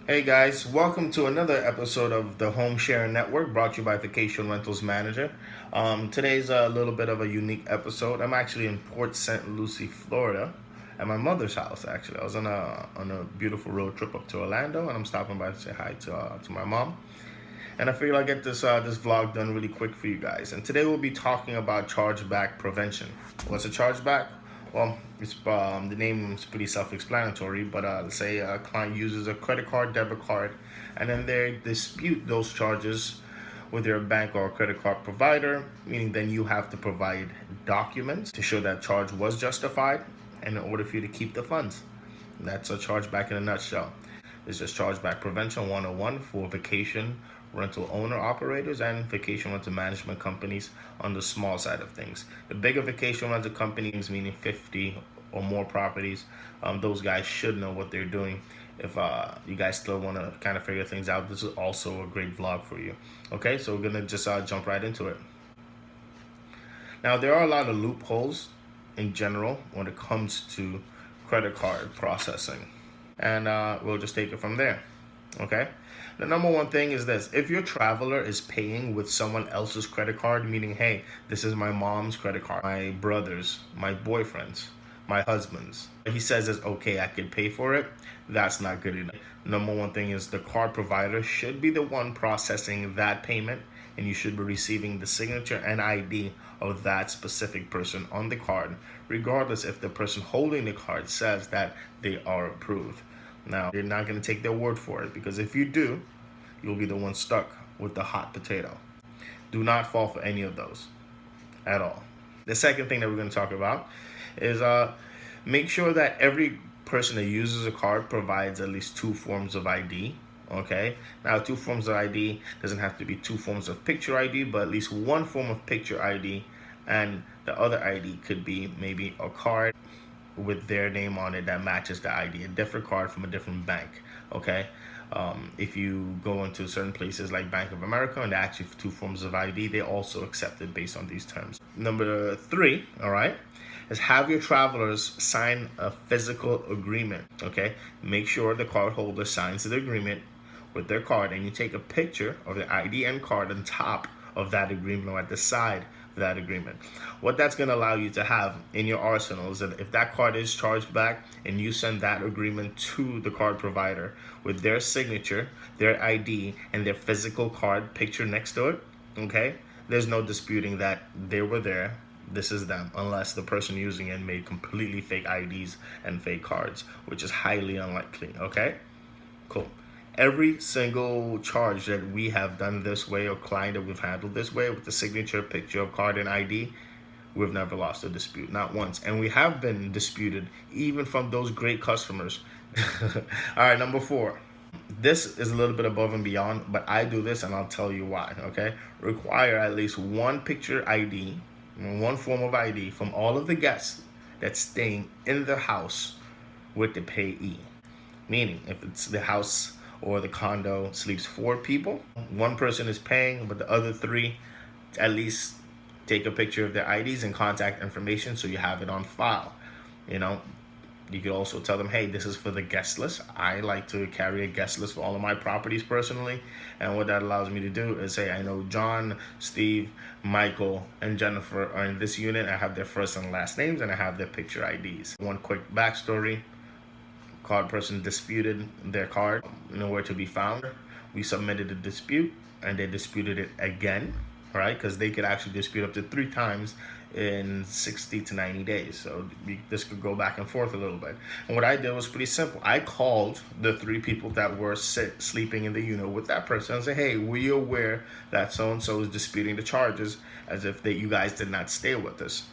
Hey guys, welcome to another episode of the Home Sharing Network brought to you by Vacation Rentals Manager. Today's a little bit of a unique episode. I'm actually in Port St. Lucie, Florida, at my mother's house. Actually, I was on a beautiful road trip up to Orlando, and I'm stopping by to say hi to my mom. And I figured I'll get this vlog done really quick for you guys. And today we'll be talking about chargeback prevention. What's a chargeback? Well, the name is pretty self-explanatory, but let's say a client uses a credit card, debit card, and then they dispute those charges with their bank or credit card provider, meaning then you have to provide documents to show that charge was justified and in order for you to keep the funds. That's a chargeback in a nutshell. It's just chargeback prevention 101 for vacation rental owner operators and vacation rental management companies on the small side of things. The bigger vacation rental companies, meaning 50 or more properties, those guys should know what they're doing. If you guys still want to kind of figure things out, this is also a great vlog for you. Okay, so we're gonna just jump right into it. Now, there are a lot of loopholes in general when it comes to credit card processing, and we'll just take it from there. Okay, the number one thing is this: if your traveler is paying with someone else's credit card, meaning, hey, this is my mom's credit card, my brother's, my boyfriend's, my husband's, he says it's okay, I can pay for it, that's not good enough. Number one thing is the card provider should be the one processing that payment, and you should be receiving the signature and ID of that specific person on the card, regardless if the person holding the card says that they are approved. Now, you're not going to take their word for it, because if you do, you'll be the one stuck with the hot potato. Do not fall for any of those at all. The second thing that we're going to talk about is make sure that every person that uses a card provides at least 2 forms of ID. Okay, now 2 forms of ID doesn't have to be 2 forms of picture ID, but at least 1 form of picture ID, and the other ID could be maybe a card with their name on it that matches the ID, a different card from a different bank. Okay, if you go into certain places like Bank of America and they ask you for 2 forms of ID, they also accept it based on these terms. Number 3, all right, is have your travelers sign a physical agreement. Okay, make sure the card holder signs the agreement with their card, and you take a picture of the ID and card on top of that agreement or at the side of that agreement. What that's going to allow you to have in your arsenal is that if that card is charged back and you send that agreement to the card provider with their signature, their ID, and their physical card picture next to it, okay, there's no disputing that they were there. This is them, unless the person using it made completely fake IDs and fake cards, which is highly unlikely. Okay, cool. Every single charge that we have done this way, or client that we've handled this way with the signature, picture of card, and ID, we've never lost a dispute, not once. And we have been disputed even from those great customers. All right, number 4. This is a little bit above and beyond, but I do this and I'll tell you why. Okay, require at least 1 picture ID, 1 form of ID from all of the guests that's staying in the house with the payee. Meaning, if it's the house or the condo sleeps 4 people, 1 person is paying, but the other 3 at least take a picture of their IDs and contact information so you have it on file. You know, you could also tell them, hey, this is for the guest list. I like to carry a guest list for all of my properties personally, and what that allows me to do is say, I know John, Steve, Michael, and Jennifer are in this unit. I have their first and last names, and I have their picture IDs. One quick backstory: card person disputed their card, nowhere to be found. We submitted a dispute, and they disputed it again, right? Because they could actually dispute up to 3 times in 60 to 90 days. So this could go back and forth a little bit. And what I did was pretty simple. I called the 3 people that were sleeping in the unit with that person and said, hey, were you aware that so-and-so is disputing the charges as if you guys did not stay with us?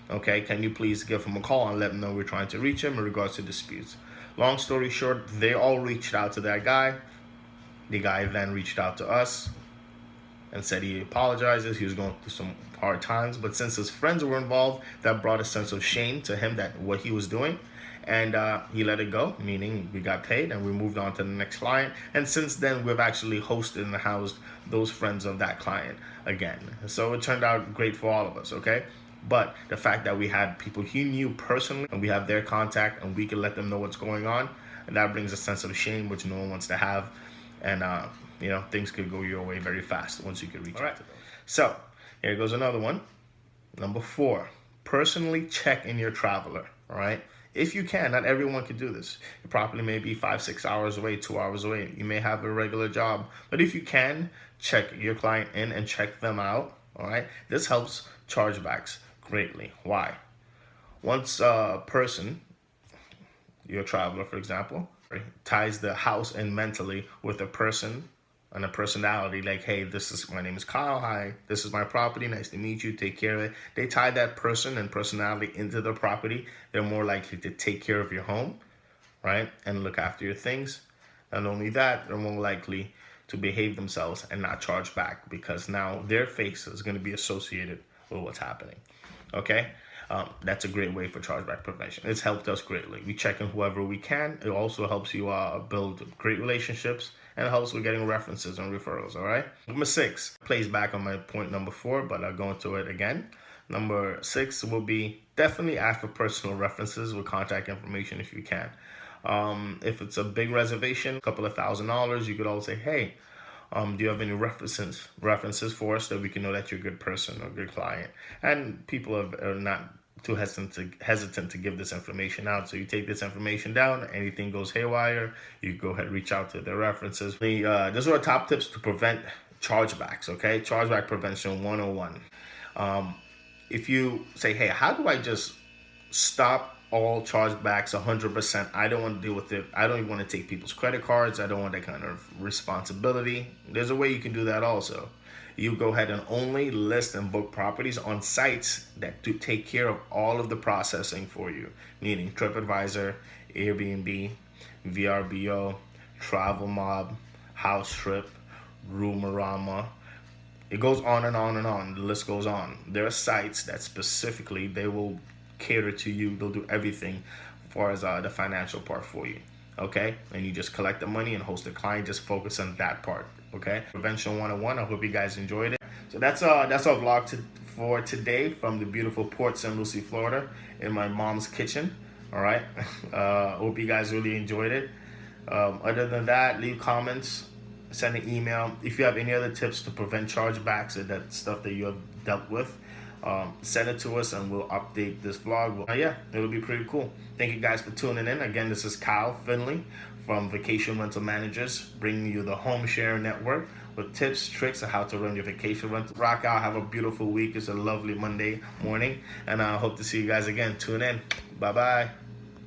Okay, can you please give him a call and let him know we're trying to reach him in regards to disputes? Long story short, they all reached out to that guy. The guy then reached out to us and said he apologizes. He was going through some hard times, but since his friends were involved, that brought a sense of shame to him that what he was doing, and he let it go, meaning we got paid and we moved on to the next client. And since then, we've actually hosted and housed those friends of that client again. So it turned out great for all of us, okay? But the fact that we had people he knew personally and we have their contact and we can let them know what's going on, and that brings a sense of shame, which no one wants to have, and things could go your way very fast once you can reach out to those. So here goes another one. Number 4, personally check in your traveler. All right. If you can, not everyone can do this. Your property may be 5-6 hours away, 2 hours away. You may have a regular job, but if you can, check your client in and check them out. All right. This helps chargebacks greatly. Why? Once a person, your traveler, for example, ties the house in mentally with a person and a personality, like, hey, my name is Kyle, hi, this is my property, nice to meet you, take care of it. They tie that person and personality into the property. They're more likely to take care of your home, right, and look after your things. Not only that, they're more likely to behave themselves and not charge back, because now their face is going to be associated with what's happening. Okay, that's a great way for chargeback prevention. It's helped us greatly. We check in whoever we can. It also helps you build great relationships, and it helps with getting references and referrals. All right. Number 6 plays back on my point number 4, but I'll go into it again. Number 6 will be definitely ask for personal references with contact information if you can. If it's a big reservation, a couple of $1,000s, you could always say, hey, do you have any references for us, so we can know that you're a good person or a good client? And people are not too hesitant to give this information out. So you take this information down, anything goes haywire, you go ahead and reach out to their references. Those are our top tips to prevent chargebacks, okay? Chargeback prevention 101. If you say, hey, how do I just stop all chargebacks 100%? I don't want to deal with it. I don't even want to take people's credit cards. I don't want that kind of responsibility. There's a way you can do that also. You go ahead and only list and book properties on sites that do take care of all of the processing for you, meaning TripAdvisor, Airbnb, VRBO, Travel Mob, House Trip, Roomorama. It goes on and on and on. The list goes on. There are sites that specifically they will cater to you. They'll do everything as far as the financial part for you. Okay, and you just collect the money and host the client. Just focus on that part. Okay, Prevention 101. I hope you guys enjoyed it. So that's our vlog for today from the beautiful Port St. Lucie, Florida, in my mom's kitchen. All right, hope you guys really enjoyed it. Other than that, leave comments, send an email. If you have any other tips to prevent chargebacks or that stuff that you have dealt with, send it to us and we'll update this vlog. Yeah, it'll be pretty cool. Thank you guys for tuning in. Again, this is Kyle Finley from Vacation Rental Managers, bringing you the Home Sharing Network with tips, tricks on how to run your vacation rental. Rock out, have a beautiful week. It's a lovely Monday morning, and I hope to see you guys again. Tune in. Bye-bye.